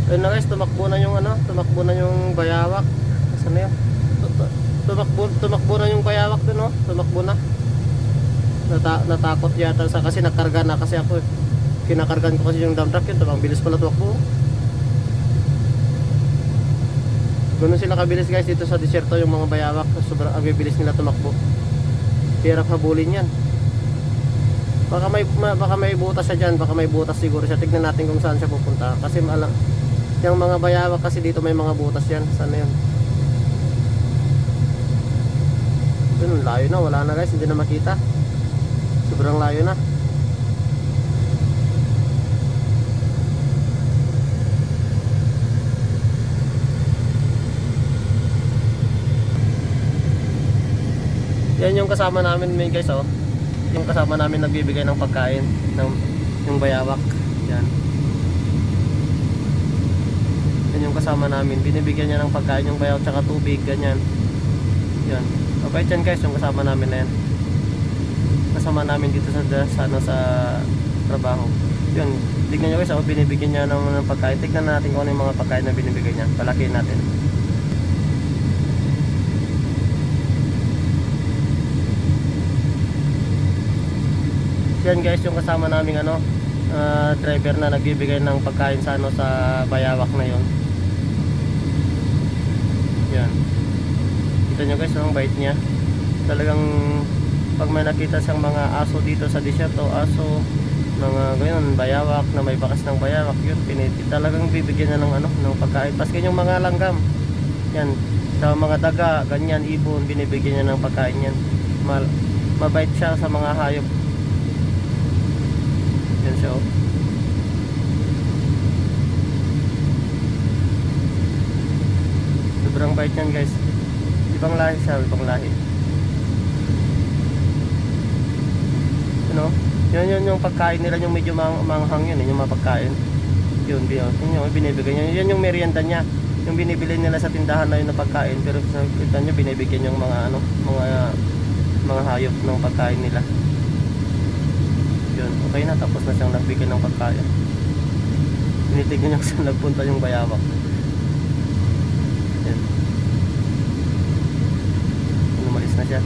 Ayun na guys, tumakbo na yung bayawak. Saan na yun? Tumakbo na yung bayawak dun, oh. Tumakbo na. Natakot yata sa kasi nakarga na kasi ako, eh. Kinakargan ko kasi yung dump truck yun, ang bilis pala tumakbo. Ganun sila kabilis guys dito sa disyerto yung mga bayawak. Sobrang ang bibilis nila tumakbo. Hirap habulin yan. Baka may butas siya dyan, baka may butas siguro siya. Tignan natin kung saan siya pupunta. Kasi yung mga bayawak kasi dito may mga butas yan. Saan na yun? Yun, layo na, wala na guys, hindi na makita. Sobrang layo na. Yan yung kasama namin guys, oh. Yung kasama namin nagbibigay ng pagkain ng yung bayawak. Yan. Yan yung kasama namin, binibigyan niya ng pagkain yung bayawak tsaka tubig, ganyan. Yan. Mabait yan guys, yung kasama namin na yan. Kasama namin dito sa trabaho. Yun, tignan nyo guys, ako binibigyan niya ng pagkain. Tignan natin kung ano yung mga pagkain na binibigyan niya. Palakihin natin. Yan guys, yung kasama namin driver na nagbibigay ng pagkain sa bayawak na yon. Yan. Kita nyo guys, ang bait niya. Talagang pag may nakita siyang mga aso dito sa disyerto, aso, mga ganyan, bayawak na may bakas ng bayawak, yun, talagang bibigyan niya ng pagkain. Paskin yung mga langgam. Yan. Sa mga daga, ganyan, ibon, binibigyan niya ng pagkain yan. Mabait siya sa mga hayop. Yan siya, oh. Sobrang bait yan guys. Ibang lahi siya, ibang lahi. Yun yung pagkain nila, yung medyo manghang yun, yung mga pagkain. Yun yung binibigay niya. Yan yung merienda niya. Yung binibili nila sa tindahan na yun na pagkain. Pero sa kita nyo, binibigyan yung mga hayop ng pagkain nila. Yun, okay na, tapos na siyang nagbigay ng pagkain. Tinitignan niya kung nagpunta yung bayawak. Yan. Umalis na siya.